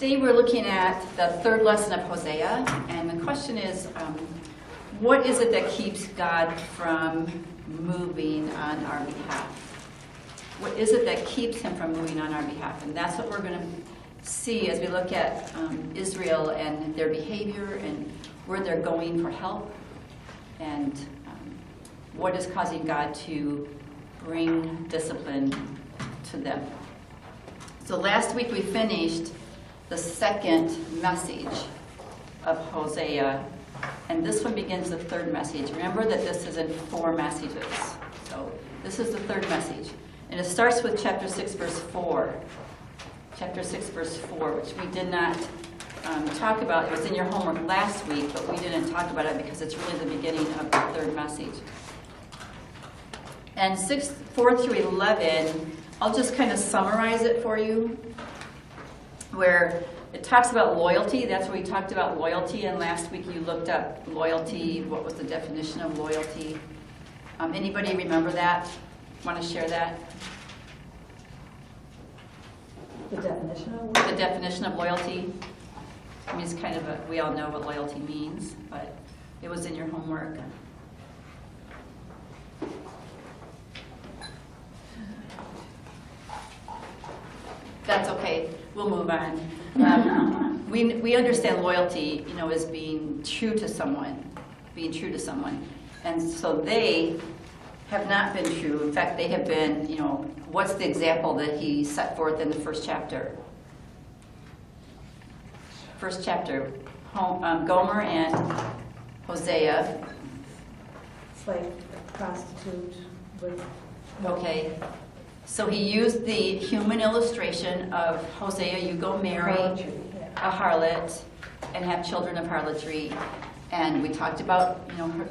Today we're looking at the third lesson of Hosea, and the question is, what is it that keeps God from moving on our behalf? What is it that keeps him from moving on our behalf? And that's what we're going to see as we look at Israel and their behavior and where they're going for help, and what is causing God to bring discipline to them. So last week we finished the second message of Hosea, and this one begins the third message. Remember that this is in 4 messages. So this is the third message. And it starts with chapter 6, verse 4. Chapter 6, verse 4, which we did not talk about. It was in your homework last week, but we didn't talk about it because it's really the beginning of the third message. And 4 through 11, I'll just kind of summarize it for you, where it talks about loyalty. That's where we talked about loyalty, and last week you looked up loyalty. What was the definition of loyalty? Anybody remember that? Want to share that? The definition of loyalty? The definition of loyalty. I mean, it's kind of we all know what loyalty means, but it was in your homework. That's okay. We'll move on. We understand loyalty, as being true to someone, and so they have not been true. In fact, they have been. What's the example that he set forth in the first chapter? First chapter, Gomer and Hosea. It's like a prostitute with... Okay. So he used the human illustration of Hosea, you go marry a harlot and have children of harlotry. And we talked about,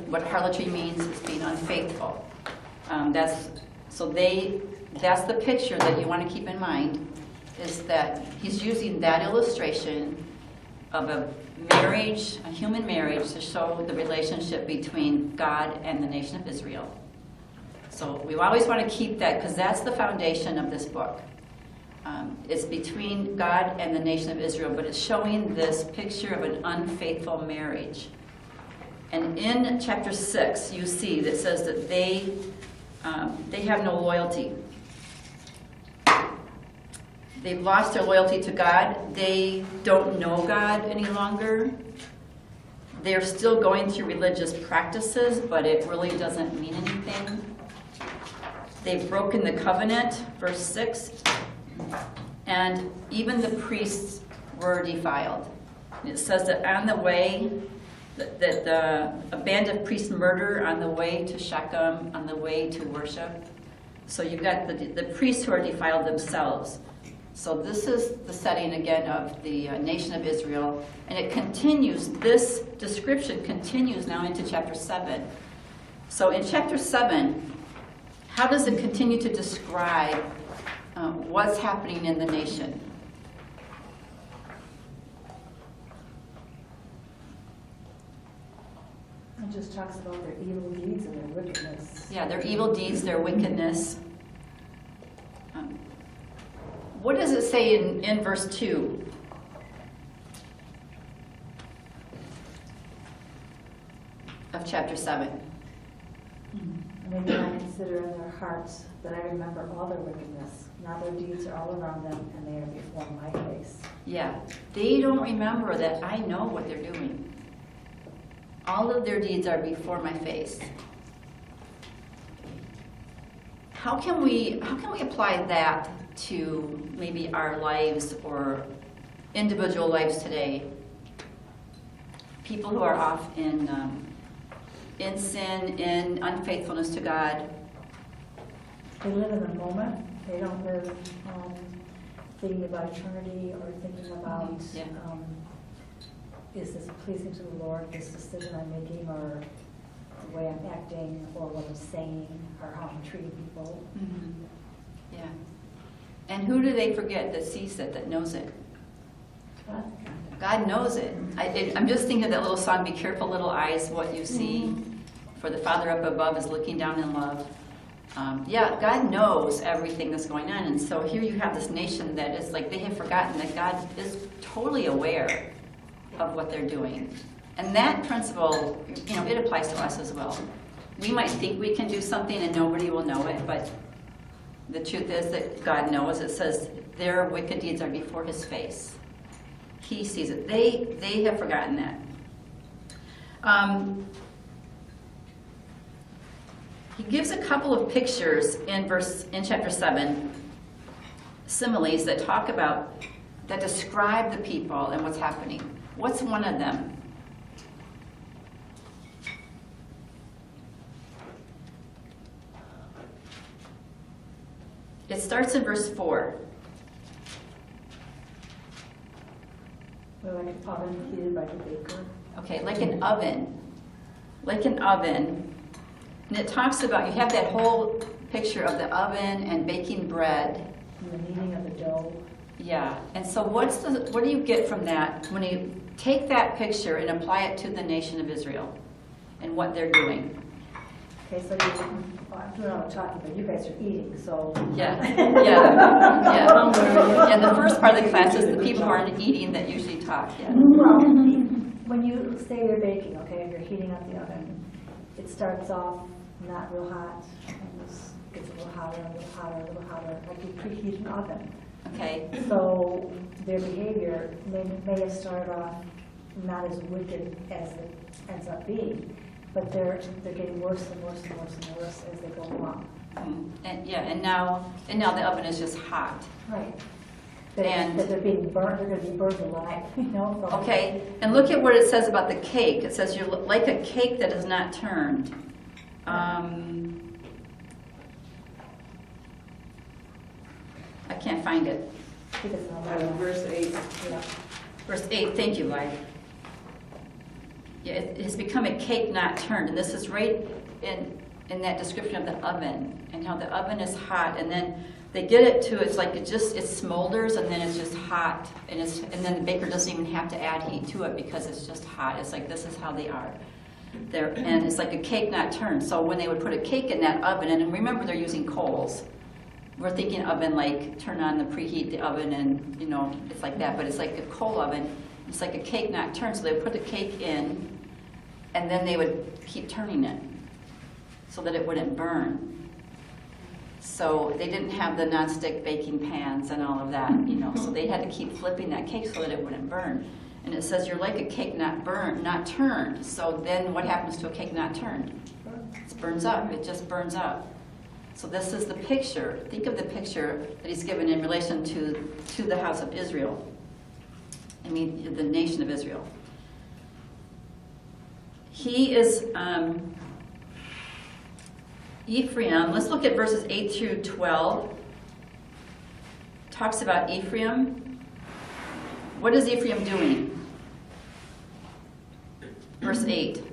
what harlotry means is being unfaithful. That's the picture that you want to keep in mind, is that he's using that illustration of a marriage, a human marriage, to show the relationship between God and the nation of Israel. So we always want to keep that, because that's the foundation of this book. It's between God and the nation of Israel, but it's showing this picture of an unfaithful marriage. And in chapter 6, you see that says that they have no loyalty. They've lost their loyalty to God. They don't know God any longer. They're still going through religious practices, but it really doesn't mean anything. They've broken the covenant, verse 6, and even the priests were defiled. It says that on the way, a band of priests murder on the way to Shechem, on the way to worship. So you've got the priests who are defiled themselves. So this is the setting again of the nation of Israel, and it continues, this description continues now into chapter 7. So in chapter 7, how does it continue to describe what's happening in the nation? It just talks about their evil deeds and their wickedness. Yeah, their evil deeds, their wickedness. What does it say in verse 2? Of chapter 7? And they do not consider in their hearts that I remember all their wickedness. Now their deeds are all around them, and they are before my face. Yeah, they don't remember that I know what they're doing. All of their deeds are before my face. How can we apply that to maybe our lives or individual lives today? People who are off in sin, in unfaithfulness to God. They live in the moment. They don't live thinking about eternity or thinking about, is this pleasing to the Lord, this decision I'm making, or the way I'm acting, or what I'm saying, or how I'm treating people. Mm-hmm. Yeah. And who do they forget that sees it, that knows it? God knows it. I'm just thinking of that little song, "Be careful, little eyes, what you see, for the Father up above is looking down in love." Yeah, God knows everything that's going on. And so here you have this nation that is like, they have forgotten that God is totally aware of what they're doing. And that principle, it applies to us as well. We might think we can do something and nobody will know it, but the truth is that God knows. It says their wicked deeds are before his face. He sees it. They have forgotten that. He gives a couple of pictures in chapter 7, similes that that describe the people and what's happening. What's one of them? It starts in verse 4. We're like an oven heated by the baker. Okay, like an oven. Like an oven. And it talks about, you have that whole picture of the oven and baking bread. And the kneading of the dough. Yeah, and so what do you get from that when you take that picture and apply it to the nation of Israel and what they're doing? Okay, so I'm doing all the talking, but you guys are eating, so. Yeah. And the first part of the class is the people who aren't eating that usually talk, yeah. Well, when you say you're baking, okay, you're heating up the oven, it starts off not real hot, and this gets a little hotter, a little hotter, a little hotter, like you preheat an oven. Okay. So their behavior may have started off not as wicked as it ends up being, but they're getting worse and worse and worse and worse as they go along. And now the oven is just hot. Right. And that they're being burnt, they're going to be burned alive, Okay, and look at what it says about the cake. It says you're like a cake that is not turned. I can't find it. Verse 8. Yeah. Verse 8, thank you, Lai. Yeah, it has become a cake not turned, and this is right in that description of the oven, and how the oven is hot, and then they get it to, it's like it smolders, and then it's just hot, and then the baker doesn't even have to add heat to it because it's just hot. It's like, this is how they are. And it's like a cake not turned. So when they would put a cake in that oven, and remember they're using coals. We're thinking oven like turn on the preheat the oven, and it's like that, but it's like a coal oven. It's like a cake not turned. So they would put the cake in, and then they would keep turning it so that it wouldn't burn. So they didn't have the nonstick baking pans and all of that, so they had to keep flipping that cake so that it wouldn't burn. And it says you're like a cake not turned. So then what happens to a cake not turned? It burns up. It just burns up. So this is the picture. Think of the picture that he's given in relation to the house of Israel. I mean, the nation of Israel. He is Ephraim. Let's look at verses 8 through 12. Talks about Ephraim. What is Ephraim doing? Verse 8.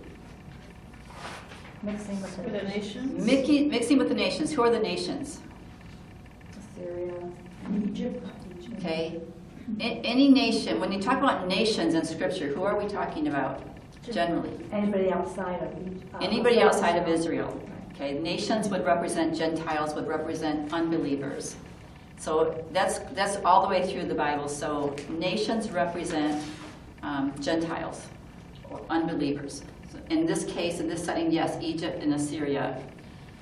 Mixing with For the nations? Mixing with the nations. Who are the nations? Assyria, Egypt. Okay. Any nation, when you talk about nations in Scripture, who are we talking about generally? Anybody outside of Egypt. Anybody outside of Israel. Okay. Nations would represent Gentiles, would represent unbelievers. So that's all the way through the Bible. So nations represent Gentiles or unbelievers. So in this case, in this setting, yes, Egypt and Assyria.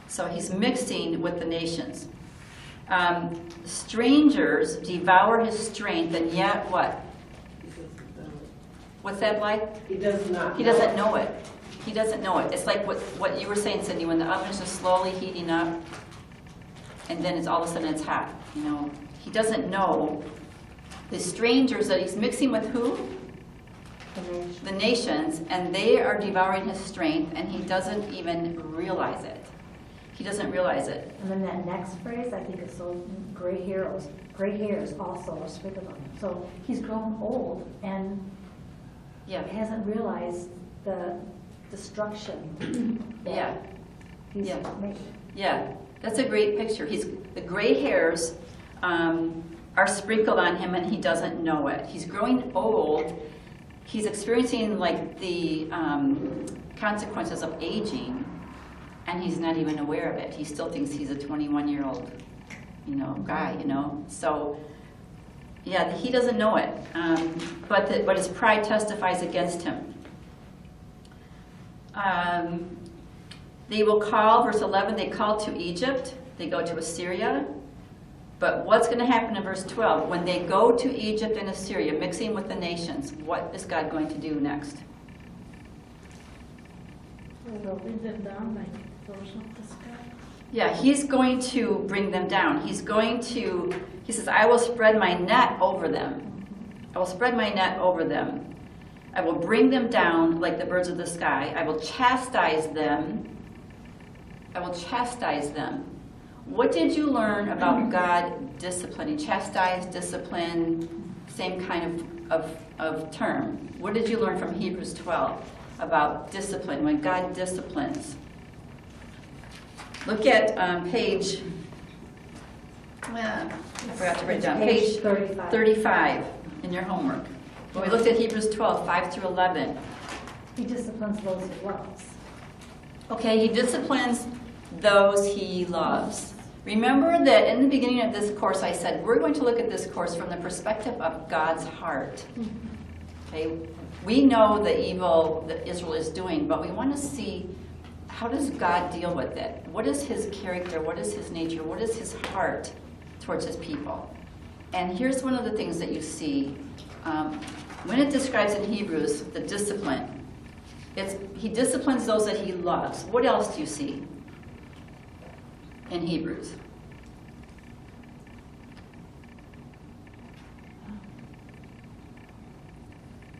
So he's mixing with the nations. Strangers devour his strength, and yet what? What's that like? He does not. He doesn't know it. He doesn't know it. It's like what you were saying, Cindy, when the oven is just slowly heating up, and then all of a sudden it's hot. He doesn't know the strangers that he's mixing with who? The nations, and they are devouring his strength, and he doesn't even realize it. He doesn't realize it. And then that next phrase, I think is so gray hairs also are sprinkled on him. So he's grown old and hasn't realized the destruction that he's made. Yeah, that's a great picture. The gray hairs are sprinkled on him, and he doesn't know it. He's growing old. He's experiencing like the consequences of aging. and he's not even aware of it. He still thinks he's a 21-year-old, guy, So, yeah, he doesn't know it, but his pride testifies against him. They will call, verse 11, they call to Egypt, they go to Assyria. But what's going to happen in verse 12? When they go to Egypt and Assyria, mixing with the nations, what is God going to do next? Bring them down like those of the sky. Yeah, he's going to bring them down. He says, I will spread my net over them. I will spread my net over them. I will bring them down like the birds of the sky. I will chastise them. I will chastise them. What did you learn about God disciplining? Chastise, discipline, same kind of term. What did you learn from Hebrews 12 about discipline, when God disciplines? Look at page, I forgot to write it down, page 35 in your homework. When we looked at Hebrews 12, 5 through 11. He disciplines those he loves. Okay, he disciplines those he loves. Remember that in the beginning of this course I said we're going to look at this course from the perspective of God's heart. Okay, we know the evil that Israel is doing, but we want to see, how does God deal with it? What is his character? What is his nature? What is his heart towards his people? And here's one of the things that you see. When it describes in Hebrews the discipline, he disciplines those that he loves. What else do you see in Hebrews?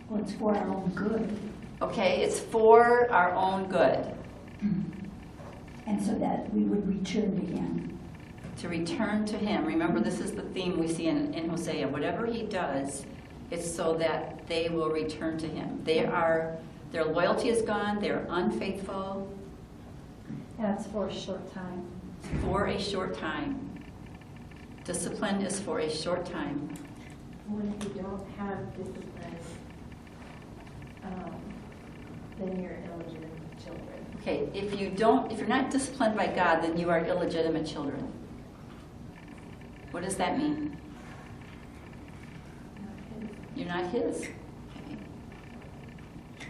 Well, it's for our own good. Okay, it's for our own good. And so that we would return to him. To return to him. Remember, this is the theme we see in Hosea. Whatever he does, it's so that they will return to him. Their loyalty is gone. They're unfaithful. And it's for a short time. For a short time. Discipline is for a short time. When you don't have discipline, then you're illegitimate children. Okay, if you're not disciplined by God, then you are illegitimate children. What does that mean? You're not his. Okay.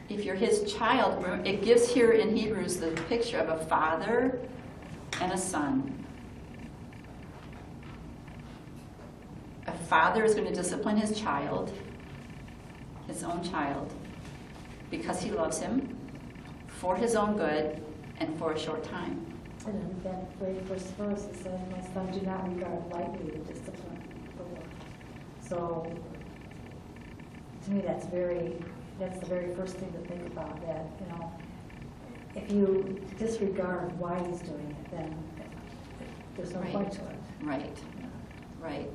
If you're his child, it gives here in Hebrews the picture of a father and a son. A father is going to discipline his child, his own child, because he loves him, for his own good, and for a short time. And in that very first verse, it says, my son, do not regard lightly the discipline of the Lord. So, to me, that's the very first thing to think about, that, if you disregard why he's doing it, then there's no point to it. Right, right.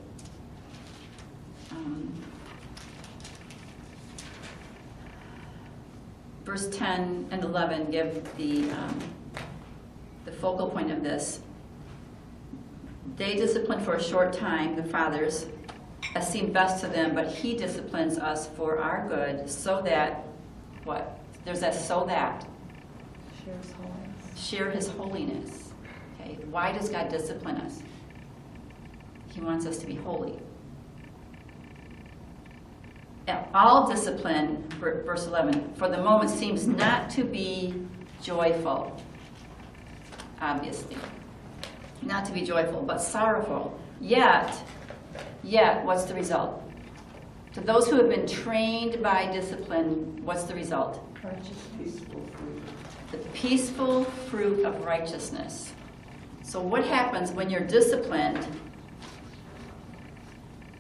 Verse 10 and 11 give the focal point of this. They discipline for a short time, the fathers, as seemed best to them, but he disciplines us for our good, so that, what? There's that so that. Share his holiness. Share his holiness. Okay. Why does God discipline us? He wants us to be holy. All discipline, verse 11, for the moment seems not to be joyful, obviously. Not to be joyful, but sorrowful. Yet, what's the result? To those who have been trained by discipline, what's the result? Righteousness. The peaceful fruit of righteousness. So what happens when you're disciplined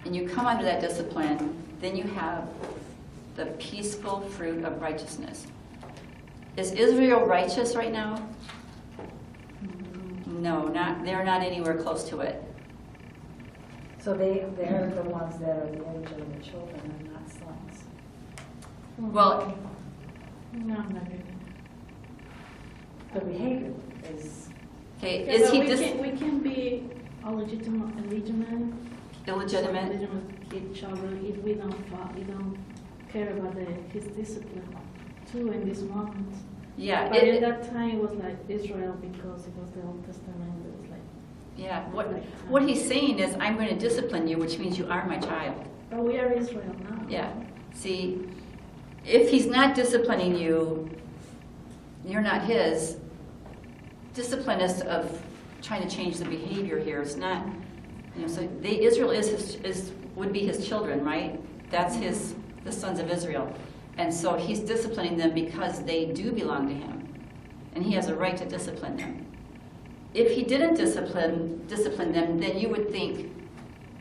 and you come under that discipline? Then you have the peaceful fruit of righteousness. Is Israel righteous right now? No, they're not anywhere close to it. So they're the ones that are the illegitimate children and not sons. Well, No, I'm not really. The behavior is, okay, Yeah, is but he we can be illegitimate children if we don't care about his discipline too in this moment. Yeah, But in that time, it was like Israel because it was the Old Testament. It was like, yeah. What he's saying is, I'm going to discipline you, which means you are my child. but we are Israel now. Yeah. See, if he's not disciplining you, you're not his. Discipline is of trying to change the behavior here. It's not, so Israel would be his children, right? That's the sons of Israel. And so he's disciplining them because they do belong to him. And he has a right to discipline them. If he didn't discipline them, then you would think,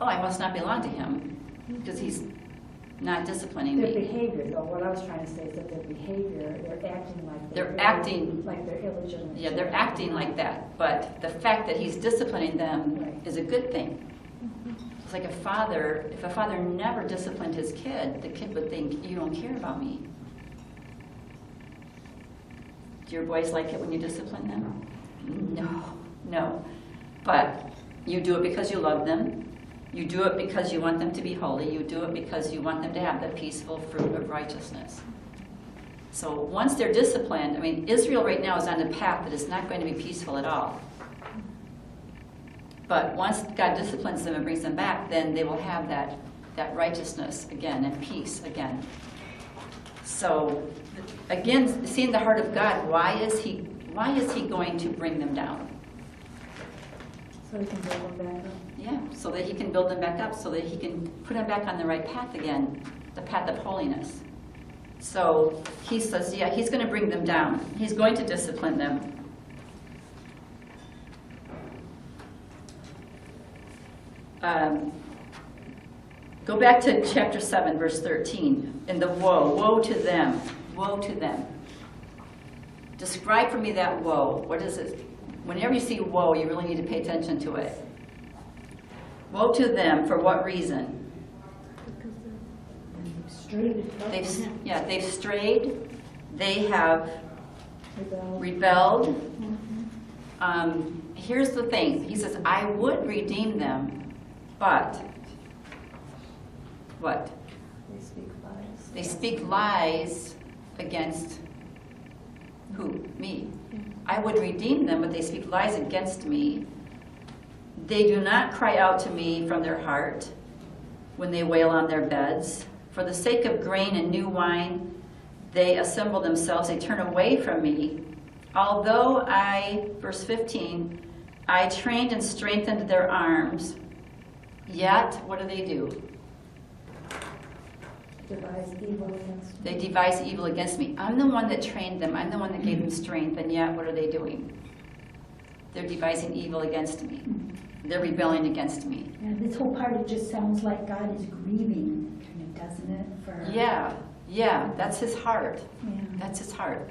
oh, I must not belong to him because he's not disciplining Their me. behavior, though, what I was trying to say is that their behavior, they're acting like They're acting- like they're illegitimate. Yeah, they're acting like that. But the fact that he's disciplining them Right. is a good thing. It's like if a father never disciplined his kid, the kid would think, you don't care about me. Do your boys like it when you discipline them? No. But you do it because you love them. You do it because you want them to be holy. You do it because you want them to have the peaceful fruit of righteousness. So once they're disciplined, Israel right now is on a path that is not going to be peaceful at all. But once God disciplines them and brings them back, then they will have that righteousness again and peace again. So again, seeing the heart of God, why is he going to bring them down? So we can build them back up. Yeah, so that he can build them back up, so that he can put them back on the right path again, the path of holiness. So he says, yeah, he's going to bring them down. He's going to discipline them. Go back to chapter 7, verse 13. And the woe to them, woe to them. Describe for me that woe. What is it? Whenever you see woe, you really need to pay attention to it. Woe to them, for what reason? Because Straight, They've strayed. They have rebelled. Here's the thing. He says, I would redeem them, but what? they speak lies. They speak lies against who? Me. I would redeem them, but they speak lies against me. They do not cry out to me from their heart when they wail on their beds. For the sake of grain and new wine, they assemble themselves. They turn away from me. Although verse 15, I trained and strengthened their arms, yet what do? Devise evil against me. They devise evil against me. I'm the one that trained them. I'm the one that gave them strength, and yet what are they doing? They're devising evil against me. They're rebelling against me. Yeah, this whole part, it just sounds like God is grieving, doesn't it? Yeah, that's his heart. Yeah. That's his heart.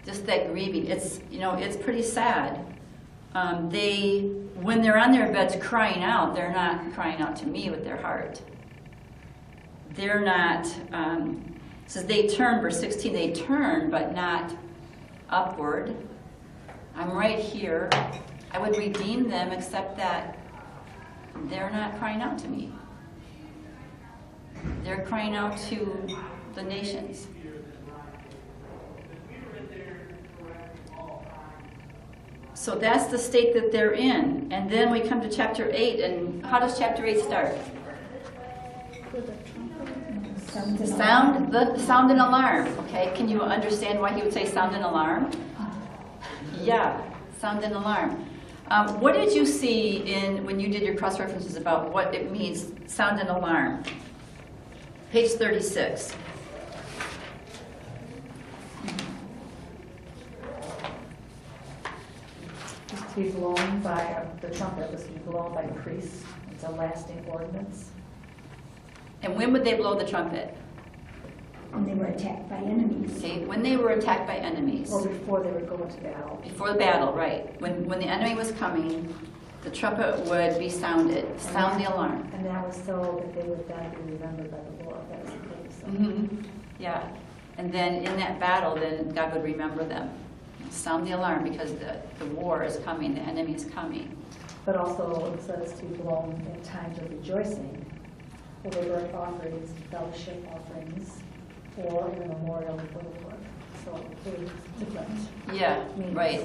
Just that grieving. It's pretty sad. When they're on their beds crying out, they're not crying out to me with their heart. They're not, says they turn, verse 16, they turn, but not upward. I'm right here. I would redeem them, except that they're not crying out to me. They're crying out to the nations. So that's the state that they're in. And then we come to chapter 8, and how does chapter 8 start? Sound an alarm. Okay, can you understand why he would say sound an alarm? Yeah, sound an alarm. What did you see when you did your cross references about what it means, sound an alarm? Page 36. Just to be blown by, the trumpet was to be blown by priests. It's a lasting ordinance. And when would they blow the trumpet? When they were attacked by enemies. Okay, when they were attacked by enemies. Or before they would go into battle. Before the battle, right. When the enemy was coming, the trumpet would be sounded. Sound the alarm. And that was so that they would then be remembered by the Lord. That was the purpose of it. Mm-hmm. Yeah. And then in that battle, then God would remember them. Sound the alarm because the war is coming, the enemy is coming. But also it says to be blown in times of rejoicing, over burnt offerings, fellowship offerings, or in a memorial before the Lord. so they're different. Yeah, means. right.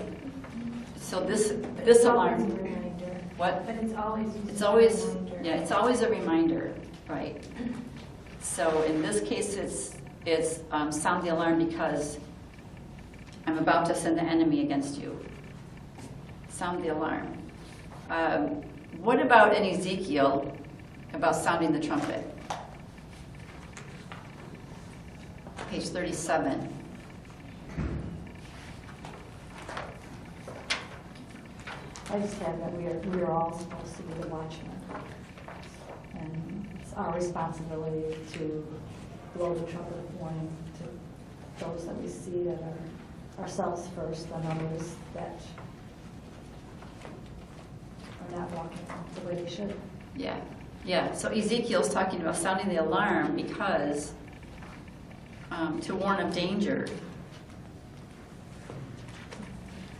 So this It's always a alarm, reminder. what? But it's always just It's a always, reminder. yeah, it's always a reminder, right? So in this case, it's sound the alarm because I'm about to send the enemy against you. Sound the alarm. What about in Ezekiel about sounding the trumpet? Page 37. I just have that we are all supposed to be the watchmen. And it's our responsibility to blow the trumpet of warning to those that we see that are ourselves first, and others that are not walking the way they should. Yeah, yeah. So Ezekiel's talking about sounding the alarm because to warn of danger.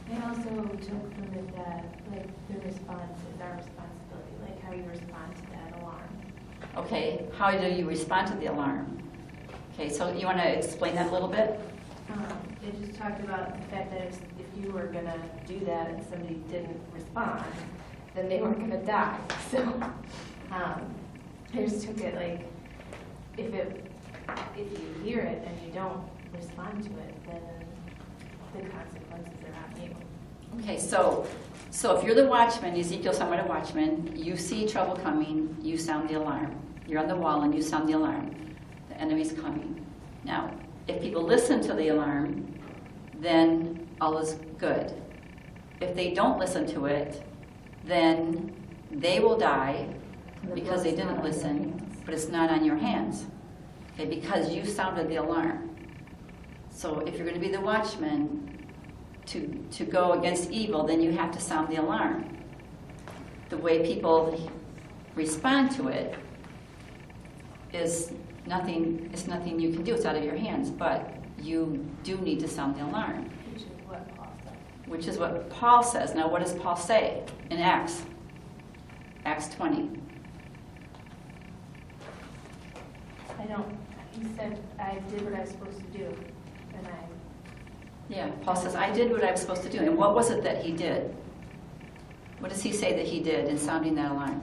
They also took from it that, like, the response is our responsibility, like how you respond to that alarm. Okay, how do you respond to the alarm? Okay, so you want to explain that a little bit? It just talked about the fact that if you were gonna do that and somebody didn't respond, then they weren't gonna die. So, I just took it like, if you hear it and you don't respond to it, then the consequences are on you. Okay, so if you're the watchman, Ezekiel's talking about a watchman, you see trouble coming, you sound the alarm. You're on the wall and you sound the alarm. The enemy's coming. Now, if people listen to the alarm, then all is good. If they don't listen to it, then they will die And the because they blood's not didn't on your listen, hands. but it's not on your hands. Okay, because you sounded the alarm. So if you're going to be the watchman to go against evil, then you have to sound the alarm. The way people respond to it is nothing you can do. It's out of your hands, but you do need to sound the alarm, Which is what Paul said. which is what Paul says. Now, what does Paul say in Acts 20? He said, I did what I was supposed to do, and Yeah, Paul says, I did what I was supposed to do. And what was it that he did? What does he say that he did in sounding that alarm?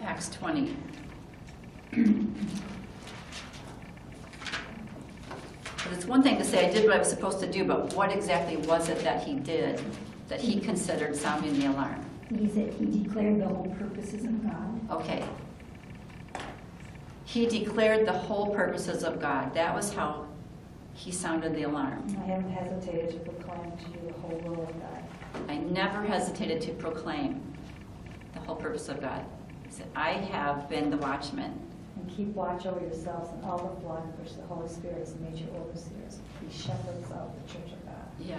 Acts 20. But it's one thing to say, I did what I was supposed to do, but what exactly was it that he did that he considered sounding the alarm? He said he declared the whole purposes of God. Okay. He declared the whole purposes of God. That was how he sounded the alarm. I haven't hesitated to proclaim to you the whole will of God. I never hesitated to proclaim the whole purpose of God. He said, I have been the watchman. And keep watch over yourselves and all the flock which the Holy Spirit has made you overseers. Be shepherds of the church of God. Yeah.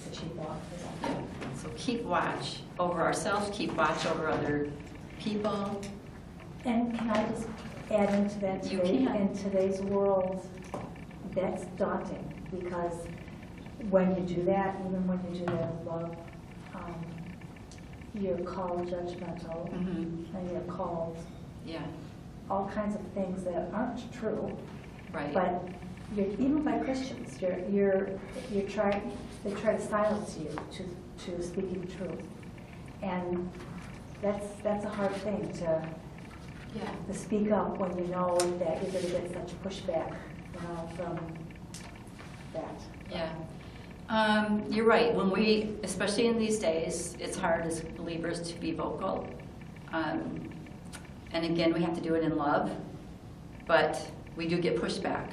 The chief officers. Yeah. So keep watch over ourselves, keep watch over other people. And can I just add into that You today? can. In today's world, that's daunting because when you do that, even when you do that in love, you're called judgmental Mm-hmm. and you're called Yeah, all kinds of things that aren't true. right. But even by Christians, they try to silence you to speaking truth, and that's a hard thing to Yeah. speak up when you know that you're going to get such pushback, from that. Yeah. You're right. When we, especially in these days, it's hard as believers to be vocal. And again, we have to do it in love, but we do get pushback.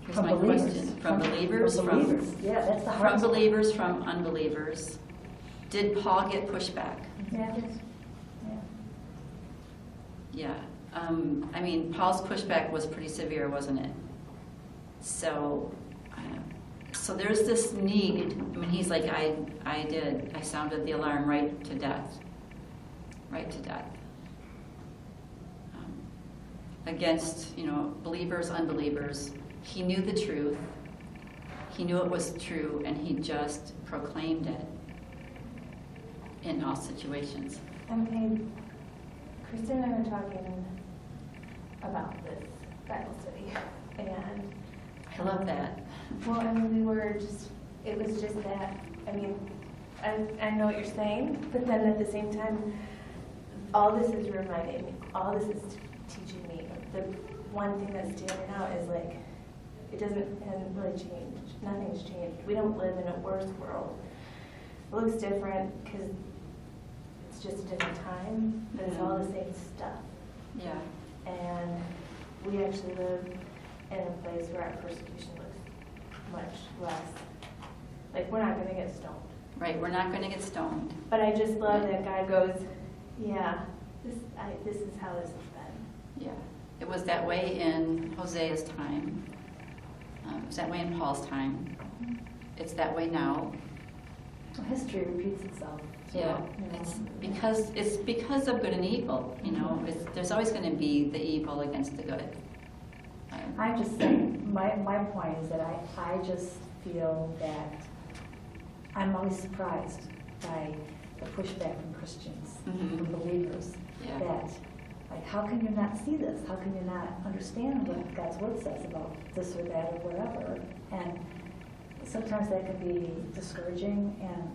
Here's From my believers. question. From believers? From believers. Yeah, that's the From hardest. believers, from unbelievers. Did Paul get pushback? Yeah. Yeah. I mean, Paul's pushback was pretty severe, wasn't it? So there's this need. I mean, he's like, I sounded the alarm right to death. Right to death. Against, believers, unbelievers. He knew the truth. He knew it was true, and he just proclaimed it in all situations. I mean, Kristen and I were talking about this Bible study, and I love that. well, I mean, it was just that, I mean, I know what you're saying, but then at the same time, all this is reminding me, all this is teaching me, the one thing that's standing out is like, hasn't really changed. Nothing's changed. We don't live in a worse world. It looks different because it's just a different time, but it's all the same stuff. Yeah. And we actually live in a place where our persecution looks much less. Like, we're not going to get stoned. Right, we're not going to get stoned. But I just love that God goes, yeah, this is how this has been. Yeah. It was that way in Hosea's time. It was that way in Paul's time. It's that way now. Well, history repeats itself. So, Yeah, you know. it's because of good and evil. You know, there's always going to be the evil against the good. I'm just saying, my point is that I just feel that I'm always surprised by the pushback from Christians, Mhm. from believers, Yeah. that, like, how can you not see this? How can you not understand what God's word says about this or that or whatever? And sometimes that can be discouraging and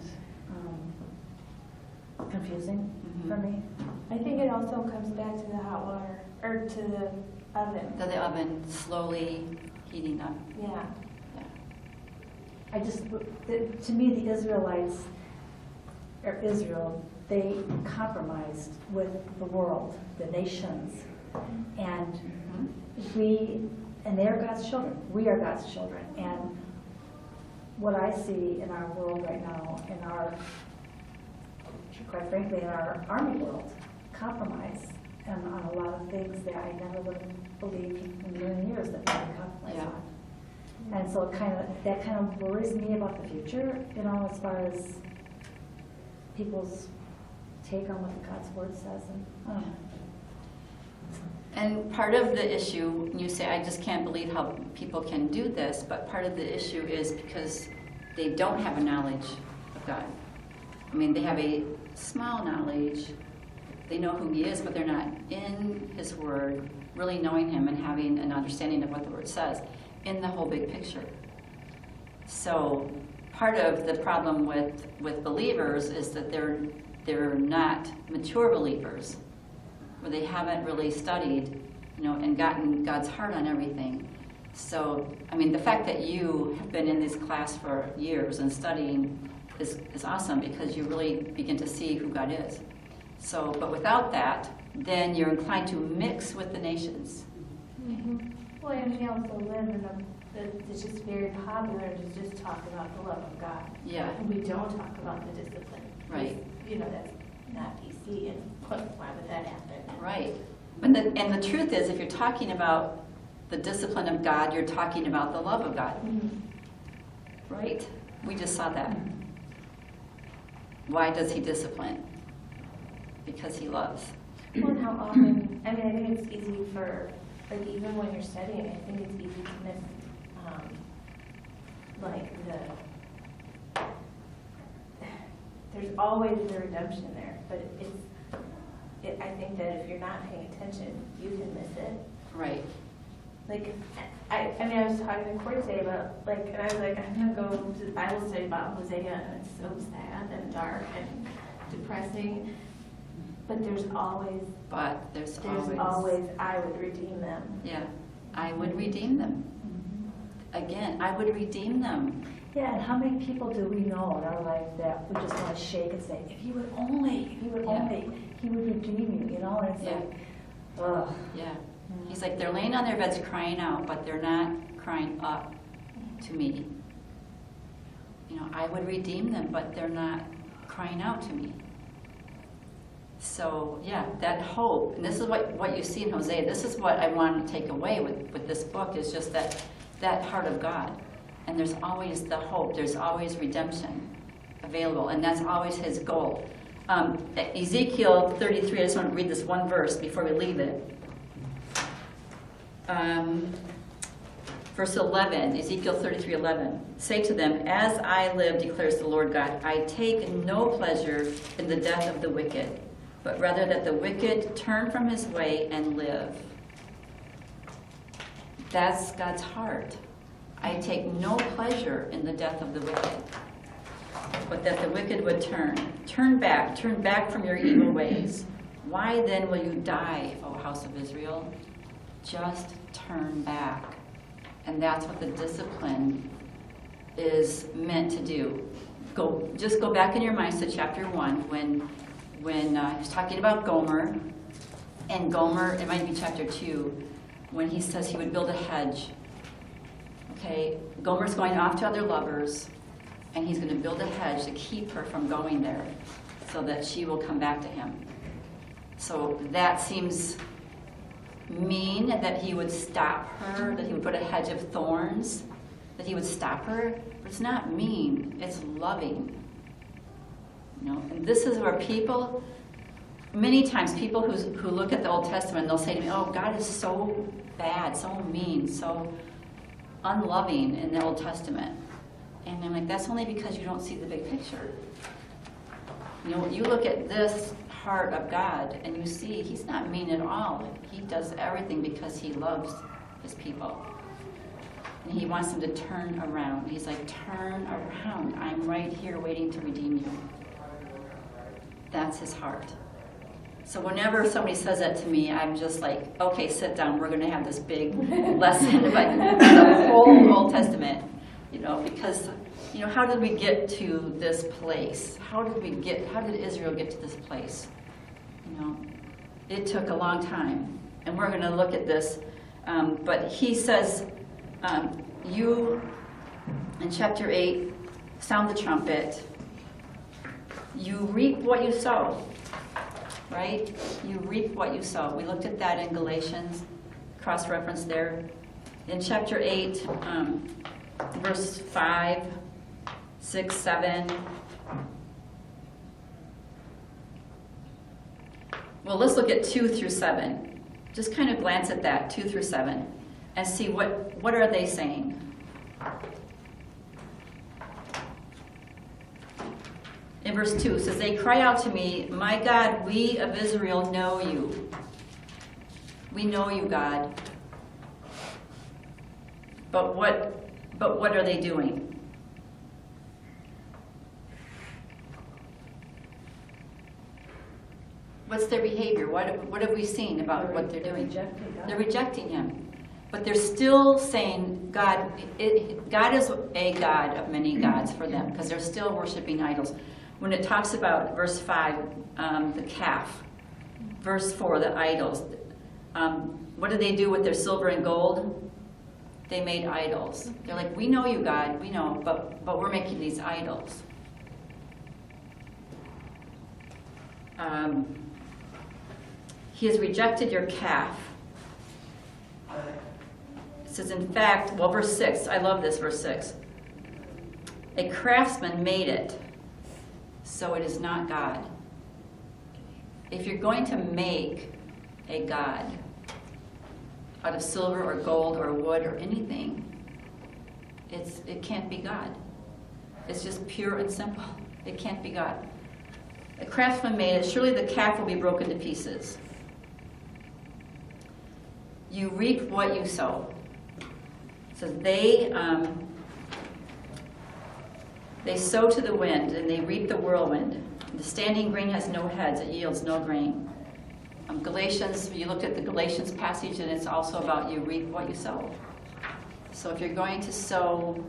confusing Mhm. for me. I think it also comes back to the hot water, or to the oven. The oven slowly heating up. Yeah. Yeah. I just, to me, the Israelites, or Israel, they compromised with the world, the nations, and Mhm. they're God's children. We are God's children, and what I see in our world right now, quite frankly, in our army world, compromise, and on a lot of things that I never would have believed in a million years that we would compromise Yeah. on. And so that kind of worries me about the future, you know, as far as people's take on what God's word says. And And part of the issue, you say, I just can't believe how people can do this, but part of the issue is because they don't have a knowledge of God. I mean, they have a small knowledge. They know who He is, but they're not in His Word, really knowing Him and having an understanding of what the Word says in the whole big picture. So part of the problem with believers is that they're not mature believers, where they haven't really studied, you know, and gotten God's heart on everything. So, I mean, the fact that you have been in this class for years and studying is awesome, because you really begin to see who God is. So, but without that, then you're inclined to mix with the nations. Well, and we also live in it's just very popular to just talk about the love of God. Yeah. And we don't talk about the discipline. Right. You know, that's not PC, and why would that happen? Right. But the truth is, if you're talking about the discipline of God, you're talking about the love of God. Right? We just saw that. Why does He discipline? Because He loves. Well, and how often, I mean, I think it's easy for, like, even when you're studying, I think it's easy to miss, there's always the redemption there, but I think that if you're not paying attention, you can miss it. Right. Like, I mean, I was talking to Corey today about, like, and I was like, I'm going to go to the Bible study about Hosea, and it's so sad and dark and depressing. But there's always, I would redeem them. Yeah, I would redeem them. Again, I would redeem them. yeah, and how many people do we know in our life that we just want to shake and say, if He would only, He would redeem you, you know? And it's Yeah. like, ugh. Yeah. He's like, they're laying on their beds crying out, but they're not crying up to me. You know, I would redeem them, but they're not crying out to me. So, yeah, that hope, and this is what you see in Hosea, this is what I want to take away with this book, is just that heart of God. And there's always the hope, there's always redemption available, and that's always His goal. Ezekiel 33, I just want to read this one verse before we leave it. Verse 11, Ezekiel 33:11. Say to them, as I live, declares the Lord God, I take no pleasure in the death of the wicked, but rather that the wicked turn from his way and live. That's God's heart. I take no pleasure in the death of the wicked, but that the wicked would turn back from your evil ways. Why then will you die, O house of Israel? Just turn back. And that's what the discipline is meant to do. Just go back in your minds to chapter 1 when he was talking about Gomer, and Gomer, it might be chapter 2, when he says he would build a hedge. Okay, Gomer's going off to other lovers, and he's going to build a hedge to keep her from going there so that she will come back to him. So that seems mean, that he would stop her, that he would put a hedge of thorns, that he would stop her. But it's not mean, it's loving. You know, and this is where people, many times people who look at the Old Testament, they'll say to me, oh, God is so bad, so mean, so unloving in the Old Testament. And I'm like, that's only because you don't see the big picture. You know, you look at this heart of God and you see he's not mean at all. He does everything because he loves his people. And he wants them to turn around. He's like, turn around. I'm right here waiting to redeem you. That's his heart. So whenever somebody says that to me, I'm just like, okay, sit down. We're going to have this big lesson about the whole Old Testament. You know, because, you know, how did we get to this place? How did Israel get to this place? You know, it took a long time. And we're going to look at this. But he says, you, in chapter 8, sound the trumpet. You reap what you sow. Right? You reap what you sow. We looked at that in Galatians, cross-reference there. In chapter 8, verse 5, 6, 7. Well, let's look at 2 through 7. Just kind of glance at that, 2 through 7, and see what are they saying. In verse 2, it says, they cry out to me, my God, we of Israel know you. We know you, God. But what are they doing? What's their behavior? What have we seen about what they're doing? They're rejecting him. But they're still saying, God is a God of many gods for them, because they're still worshiping idols. When it talks about, verse 5, the calf, verse 4, the idols, what did they do with their silver and gold? They made idols. They're like, we know you, God, we know, but we're making these idols. He has rejected your calf. It says, in fact, well, verse 6, I love this, verse 6. A craftsman made it, so it is not God. If you're going to make a god out of silver or gold or wood or anything, it can't be God. It's just pure and simple. It can't be God. A craftsman made it. Surely the calf will be broken to pieces. You reap what you sow. So they sow to the wind, and they reap the whirlwind. The standing grain has no heads, it yields no grain. Galatians, you looked at the Galatians passage, and it's also about you reap what you sow. So if you're going to sow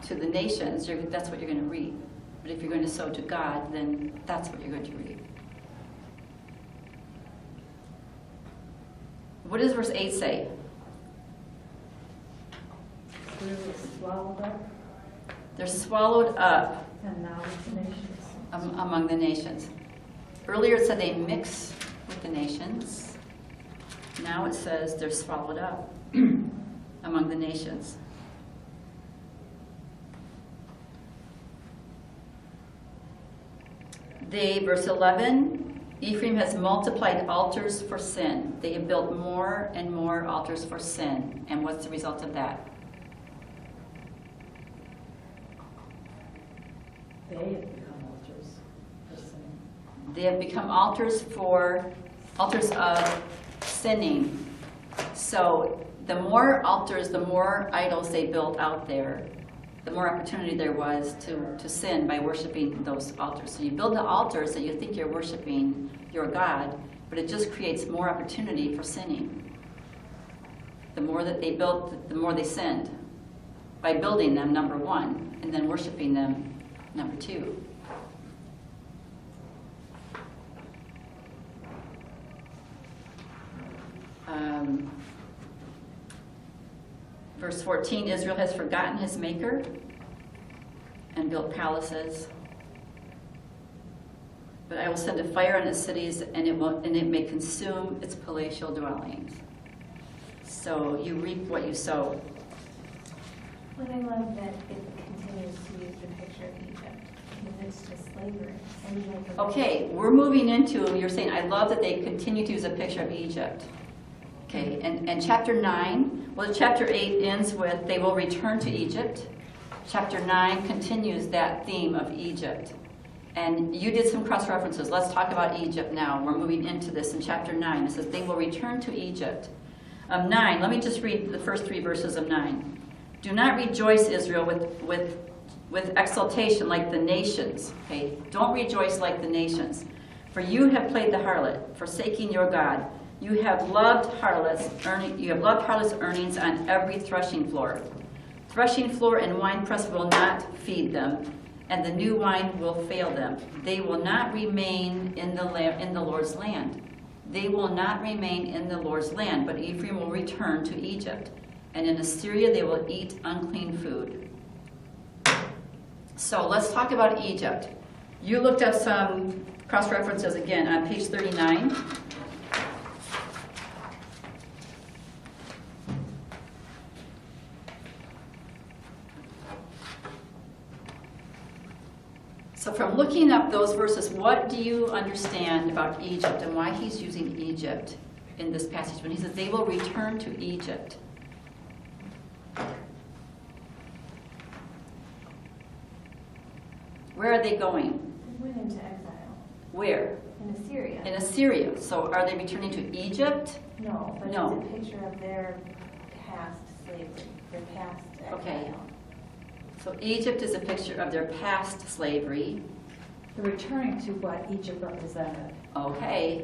to the nations, that's what you're going to reap. But if you're going to sow to God, then that's what you're going to reap. What does verse 8 say? We were swallowed up, They're swallowed up and now it's the nations. among the nations. Earlier it said they mix with the nations. Now it says they're swallowed up among the nations. Verse 11, Ephraim has multiplied altars for sin. They have built more and more altars for sin. And what's the result of that? They have become altars for sin. They have become altars of sinning. So the more altars, the more idols they built out there, the more opportunity there was to sin by worshiping those altars. So you build the altars that you think you're worshiping your God, but it just creates more opportunity for sinning. The more that they built, the more they sinned. By building them, number one, and then worshiping them, number two. Verse 14, Israel has forgotten his maker and built palaces. But I will send a fire on its cities, and it may consume its palatial dwellings. So you reap what you sow. Well, I love that it continues to use the picture of Egypt, because it's just slavery. Okay, we're moving into, you're saying, I love that they continue to use a picture of Egypt. Okay, and chapter 9, well, chapter 8 ends with, they will return to Egypt. Chapter 9 continues that theme of Egypt. And you did some cross-references. Let's talk about Egypt now. We're moving into this in chapter 9. It says, they will return to Egypt. 9, let me just read the first 3 verses of 9. Do not rejoice, Israel, with exultation like the nations. Okay, don't rejoice like the nations. For you have played the harlot, forsaking your God. You have loved harlots' earnings on every threshing floor. Threshing floor and winepress will not feed them, and the new wine will fail them. They will not remain in the Lord's land. They will not remain in the Lord's land, but Ephraim will return to Egypt. And in Assyria they will eat unclean food. So let's talk about Egypt. You looked up some cross-references again on page 39. So from looking up those verses, what do you understand about Egypt and why he's using Egypt in this passage when he says they will return to Egypt? Where are they going? They went into exile. Where? In Assyria. In Assyria. So are they returning to Egypt? No, but No. it's a picture of their past slavery, their past exile. Okay. So Egypt is a picture of their past slavery. They're returning to what Egypt represented. Okay.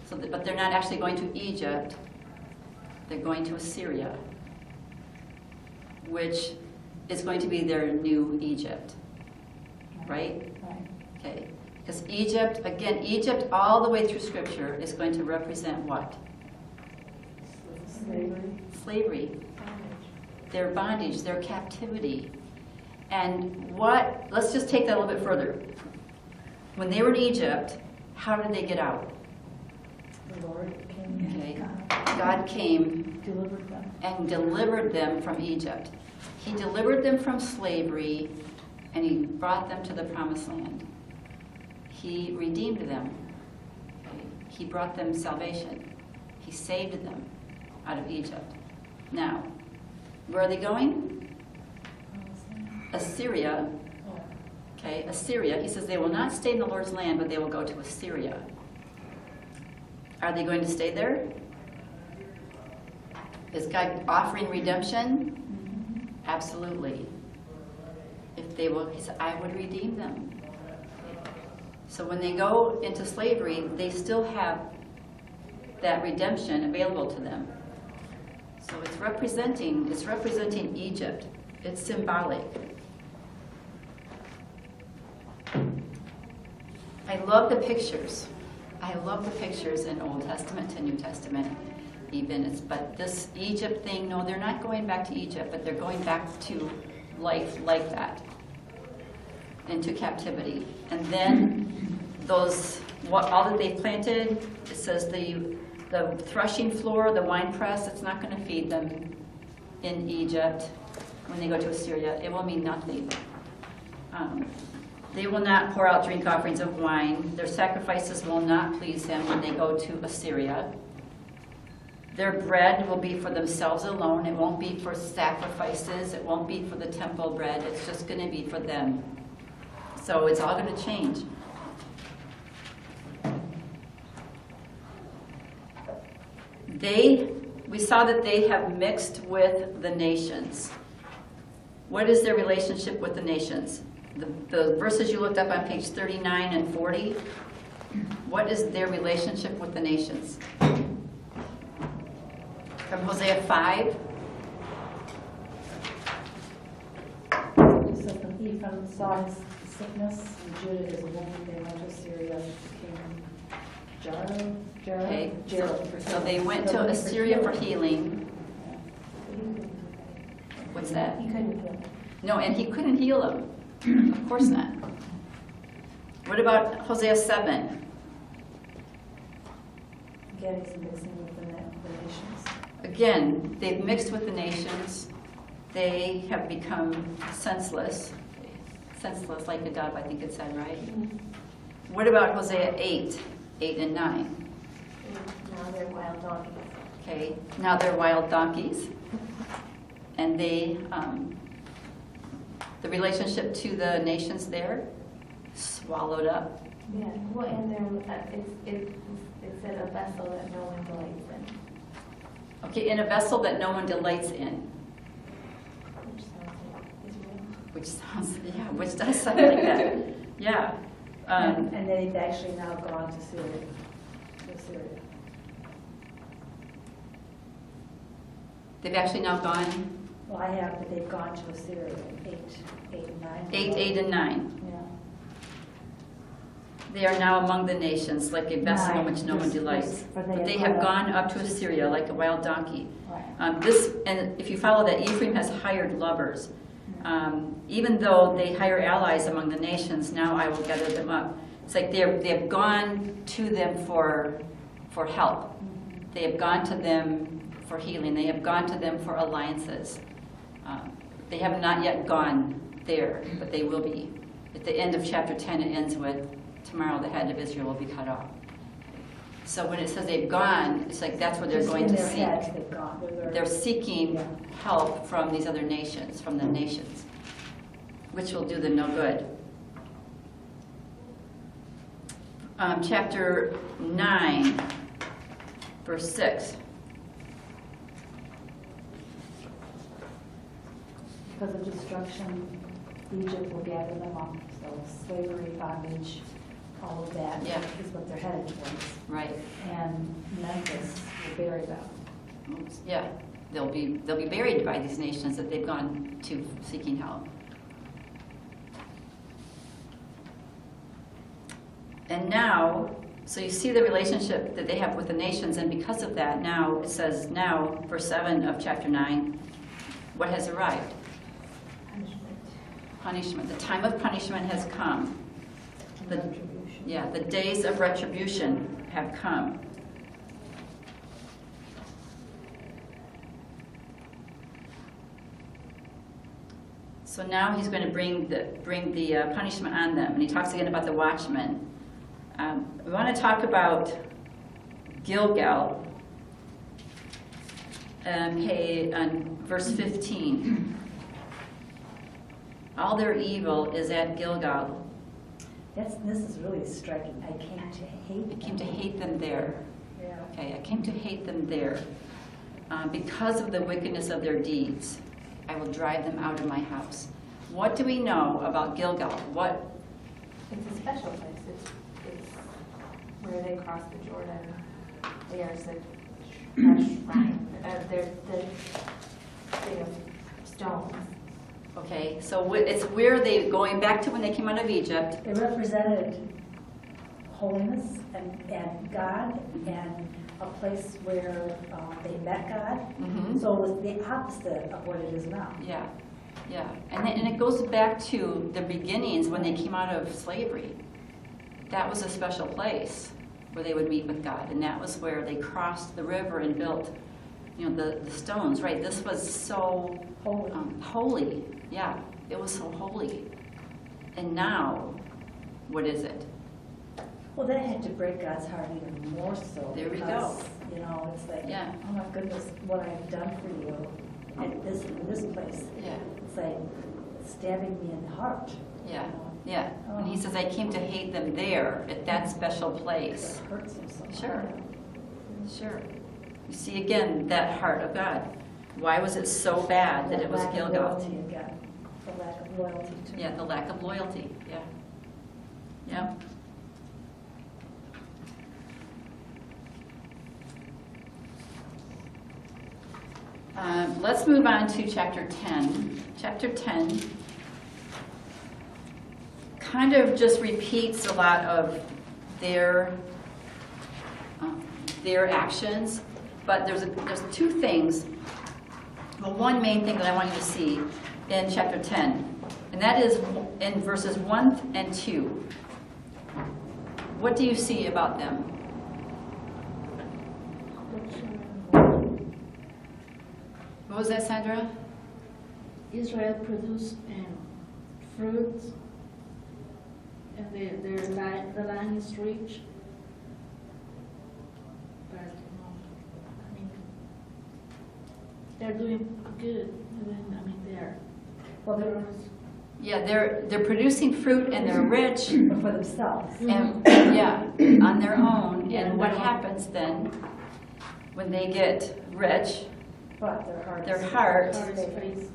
So, but they're not actually going to Egypt. They're going to Assyria, which is going to be their new Egypt. Right? Right. Okay. Because Egypt, again, Egypt all the way through Scripture is going to represent what? Slavery. Their bondage, their captivity. And let's just take that a little bit further. When they were in Egypt, how did they get out? The Lord came. Okay. God came Delivered them. and delivered them from Egypt. He delivered them from slavery, and he brought them to the promised land. He redeemed them. Okay. He brought them salvation. He saved them out of Egypt. Now, where are they going? Assyria. Okay, Assyria. He says they will not stay in the Lord's land, but they will go to Assyria. Are they going to stay there? Is God offering redemption? Absolutely. If they will, he said, I would redeem them. So when they go into slavery, they still have that redemption available to them. So it's representing Egypt. It's symbolic. I love the pictures. I love the pictures in Old Testament to New Testament even. But this Egypt thing, no, they're not going back to Egypt, but they're going back to life like that, into captivity. And then all that they've planted, it says the threshing floor, the wine press, it's not going to feed them in Egypt when they go to Assyria. It will mean nothing. They will not pour out drink offerings of wine. Their sacrifices will not please him when they go to Assyria. Their bread will be for themselves alone. It won't be for sacrifices. It won't be for the temple bread. It's just going to be for them. So it's all going to change. we saw that they have mixed with the nations. What is their relationship with the nations? The verses you looked up on page 39 and 40, what is their relationship with the nations? From Hosea 5. It says, "When Ephraim saw his sickness, and Judah his wound, they went to Assyria, King Okay, Jared. so they went to Assyria for healing. What's that? He couldn't heal. No, and he couldn't heal them. Of course not. What about Hosea 7? Again, he's mixing with the nations. Again, they've mixed with the nations. They have become senseless. Senseless like a dove, I think it said, right? What about Hosea 8 and 9? Now they're wild donkeys. Okay, now they're wild donkeys. And they, the relationship to the nations there, swallowed up. Yeah, well, and it said a vessel that no one delights in. Okay, in a vessel that no one delights in. Which sounds like Israel. Which does sound like that. Yeah. And they've actually now gone to Syria. They've actually now gone Well, I have that they've gone to Assyria, 8 and 9. 8 and 9. Yeah. They are now among the nations, like a vessel in which no one delights. But they have gone up to Assyria like a wild donkey. Right. And if you follow that, Ephraim has hired lovers. Even though they hire allies among the nations, now I will gather them up. It's like they've gone to them for help. They have gone to them for healing. They have gone to them for alliances. They have not yet gone there, but they will be. At the end of chapter 10, it ends with, "Tomorrow the head of Israel will be cut off." So when it says they've gone, it's like that's what they're Just going in to their seek. heads, they've gone. They're seeking Yeah. help from these other nations, from the nations, which will do them no good. Chapter 9, verse 6. Because of destruction, Egypt will gather them up. So slavery, bondage, all of that Yeah. is what they're headed towards. Right. And Memphis will bury them. Yeah. They'll be buried by these nations that they've gone to seeking help. And now, so you see the relationship that they have with the nations, and because of that, now it says, now, verse 7 of chapter 9, what has arrived? Punishment. The time of punishment has come. The days of retribution have come. So now he's going to bring the punishment on them, and he talks again about the watchmen. We want to talk about Gilgal. On verse 15. All their evil is at Gilgal. This is really striking. I came to hate I came to hate them there. Yeah. Okay, I came to hate them there. Because of the wickedness of their deeds, I will drive them out of my house. What do we know about Gilgal? It's a special place. It's where they cross the Jordan. There's a shrine. There's the thing of stones. Okay, so it's where they, going back to when they came out of Egypt. It represented holiness and God and a place where they met God. Mhm. So it was the opposite of what it is now. Yeah, yeah. And it goes back to the beginnings when they came out of slavery. That was a special place where they would meet with God. And that was where they crossed the river and built, the stones, right? This was so Holy. holy. Yeah, it was so holy. And now, what is it? Well, that had to break God's heart even more so. There we because, it's like, Yeah. oh my goodness, what I've done for you in this place. Yeah, It's like stabbing me in the heart. yeah, yeah. When he says, I came to hate them there, at that special place. It hurts him so much. Sure, sure. You see again that heart of God. Why was it so bad that it was lack of Gilgal? loyalty again. The lack of loyalty to Yeah, the lack of loyalty, yeah. Yeah. Let's move on to chapter 10. Chapter 10 kind of just repeats a lot of their actions, but there's two things. Well, one main thing that I want you to see in chapter 10, and that is in verses 1 and 2. What do you see about them? What was that, Sandra? Israel produced fruits, and the land is rich. But I mean, they're doing good. They're Well, they're Yeah, they're producing fruit and they're rich, for themselves. and yeah, on their own. Yeah, And what their own. happens then when they get rich? But their hearts. Their heart. Hearts faces.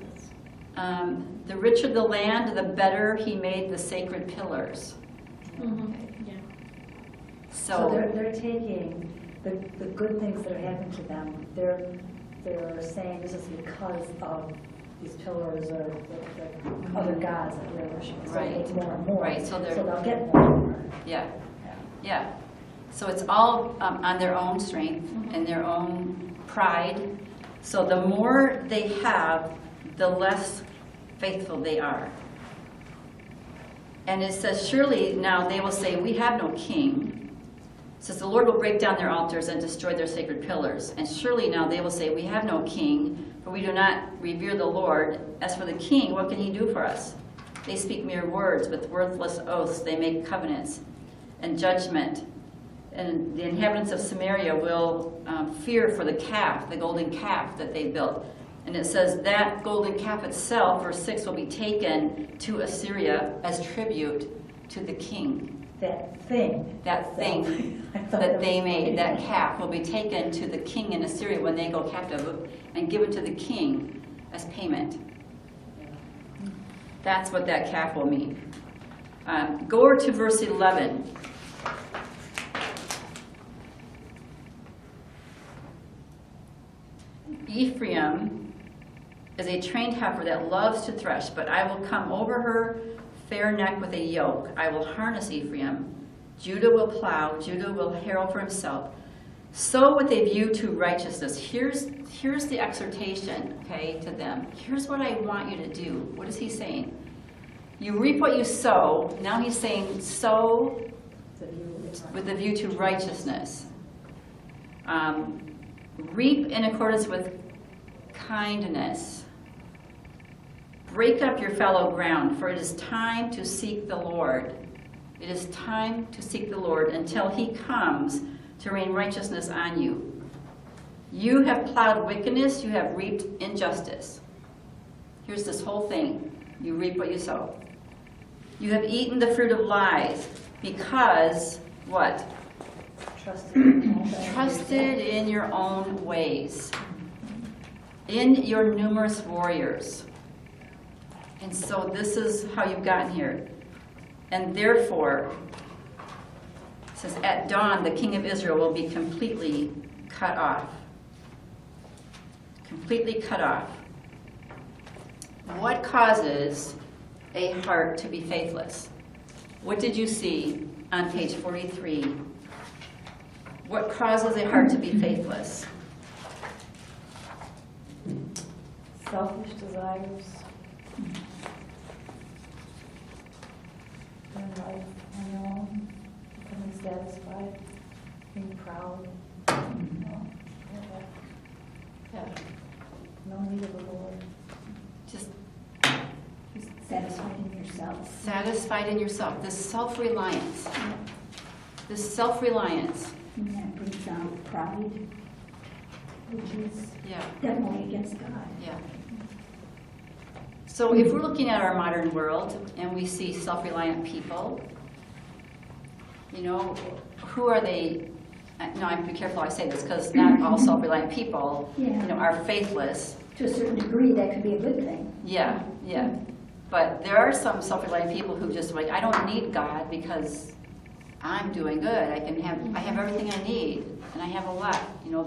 The richer the land, the better he made the sacred pillars. Yeah. So So they're taking the good things that are happening to them, they're saying this is because of these pillars or the other gods that we're worshiping. So Right. it's more and more. Right, so they're- they'll get more and more. yeah, yeah. So it's all on their own strength and their own pride. So the more they have, the less faithful they are. And it says, surely now they will say, we have no king. It says, the Lord will break down their altars and destroy their sacred pillars. And surely now they will say, we have no king, for we do not revere the Lord. As for the king, what can he do for us? They speak mere words with worthless oaths. They make covenants and judgment. And the inhabitants of Samaria will fear for the calf, the golden calf that they built. And it says that golden calf itself, verse 6, will be taken to Assyria as tribute to the king. That thing. That thing I thought that it they was made, funny. that calf, will be taken to the king in Assyria when they go captive and given to the king as payment. That's what that calf will mean. Go over to verse 11. Ephraim is a trained heifer that loves to thresh, but I will come over her fair neck with a yoke. I will harness Ephraim. Judah will plow. Judah will harrow for himself. Sow with a view to righteousness. Here's the exhortation, okay, to them. Here's what I want you to do. What is he saying? You reap what you sow. Now he's saying sow with a view to righteousness. Reap in accordance with kindness. Break up your fallow ground, for it is time to seek the Lord. It is time to seek the Lord until he comes to rain righteousness on you. You have plowed wickedness, you have reaped injustice. Here's this whole thing. You reap what you sow. You have eaten the fruit of lies because, what? Trusted in your own ways, in your numerous warriors. And so this is how you've gotten here. And therefore, it says, at dawn, the king of Israel will be completely cut off. Completely cut off. What causes a heart to be faithless? What did you see on page 43? What causes a heart to be faithless? Selfish desires. Doing life on your own, becoming satisfied, being proud. Yeah. No need of the Lord. Just Satisfied in yourself. satisfied in yourself. This self-reliance. This self-reliance. And that brings out pride, which is Yeah. definitely against God. Yeah. So if we're looking at our modern world and we see self-reliant people, you know, who are they no, I have to be careful how I say this, because not all self-reliant people, Yeah. are faithless. To a certain degree, that could be a good thing. Yeah, yeah. But there are some self-reliant people who just like, I don't need God because I'm doing good. I have everything I need, and I have a lot,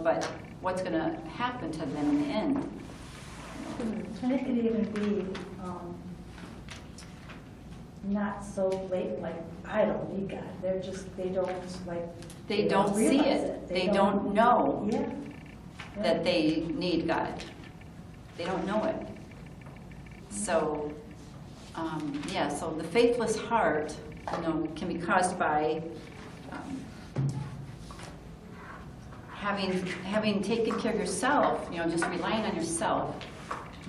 but what's going to happen to them in the end? And it could even be, not so late, like, I don't need God. They don't, like. They don't see realize it. They don't know Yeah. that they need God. They don't know it. So, so the faithless heart, can be caused by having taken care of yourself, just relying on yourself,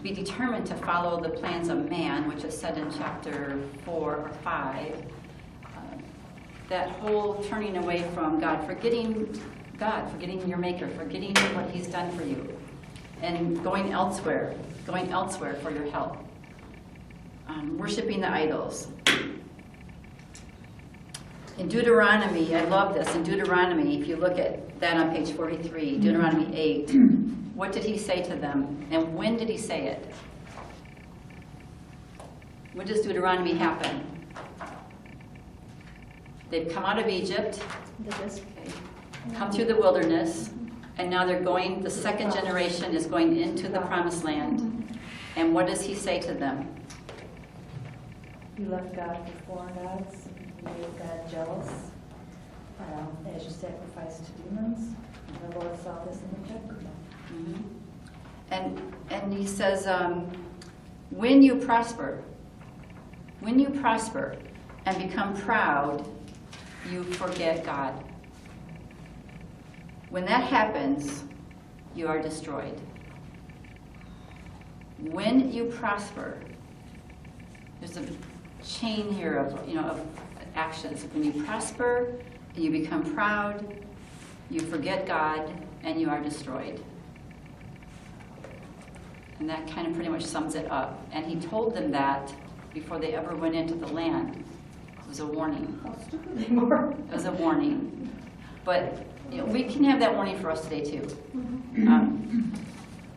be determined to follow the plans of man, which is said in chapter 4 or 5. That whole turning away from God, forgetting your Maker, forgetting what He's done for you, and going elsewhere for your help. Worshiping the idols. In Deuteronomy, I love this, in Deuteronomy, if you look at that on page 43, Deuteronomy 8, what did He say to them, and when did He say it? When does Deuteronomy happen? They've come out of Egypt, come through the wilderness, and now the second generation is going into the promised land. And what does He say to them? You left God for foreign gods, you made God jealous, as you sacrificed to demons. And the Lord saw this in the check. And He says, when you prosper and become proud, you forget God. When that happens, you are destroyed. When you prosper, there's a chain here of actions. When you prosper and you become proud, you forget God and you are destroyed. And that kind of pretty much sums it up. And He told them that before they ever went into the land. It was a warning. How stupid they were. It was a warning. But we can have that warning for us today too.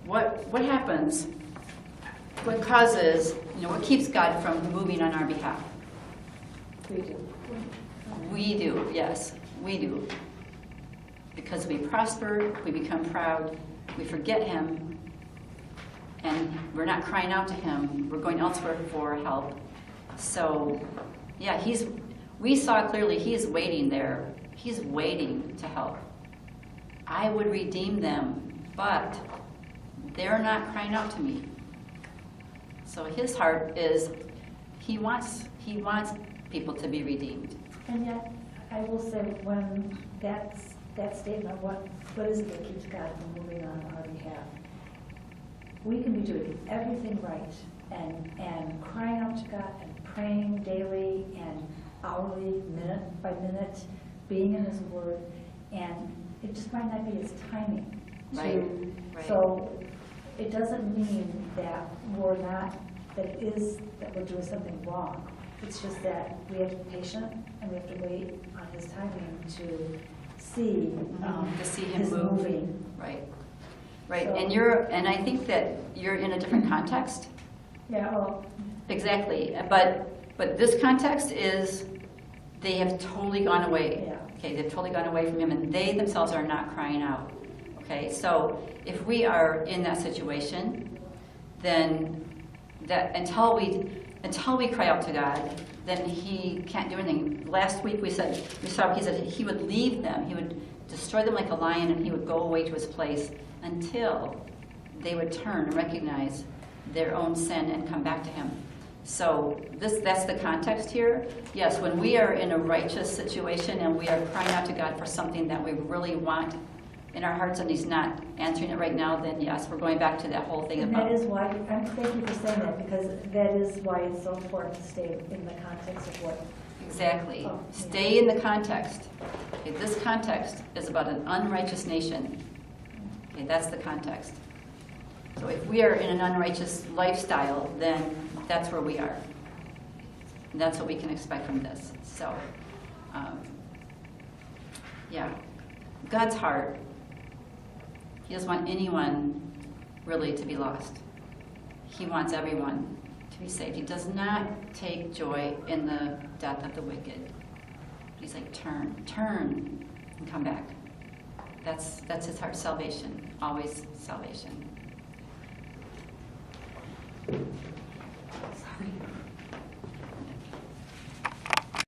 What happens? What causes? What keeps God from moving on our behalf? We do. We do. Yes, we do. Because we prosper, we become proud, we forget Him, and we're not crying out to Him. We're going elsewhere for help. So, yeah, we saw clearly He is waiting there. He's waiting to help. I would redeem them, but they're not crying out to me. So His heart is, He wants people to be redeemed. And yet, I will say, when that statement, what is it that keeps God from moving on our behalf? We can be doing everything right and crying out to God and praying daily and hourly, minute by minute, being in His Word, and it just might not be His timing. Right. So it doesn't mean that we're doing something wrong. It's just that we have to be patient and we have to wait on His timing to see Him His move. moving. Right. So- And I think that you're in a different context. Yeah, well, Exactly. But this context is they have totally gone away. Yeah. Okay, they've totally gone away from Him, and they themselves are not crying out. Okay, so if we are in that situation, then that until we cry out to God, then He can't do anything. Last week He said He would leave them, He would destroy them like a lion, and He would go away to His place until they would turn and recognize their own sin and come back to Him. So that's the context here. Yes, when we are in a righteous situation and we are crying out to God for something that we really want in our hearts and He's not answering it right now, then yes, we're going back to that whole thing and about... that is why, thank you for saying that, because that is why it's so important to stay in the context of what. Exactly. Oh, yeah. Stay in the context. Okay, this context is about an unrighteous nation. Okay, that's the context. So if we are in an unrighteous lifestyle, then that's where we are. And that's what we can expect from this. So, yeah. God's heart, he doesn't want anyone really to be lost. He wants everyone to be saved. He does not take joy in the death of the wicked. He's like, turn, and come back. That's his heart, salvation, always salvation.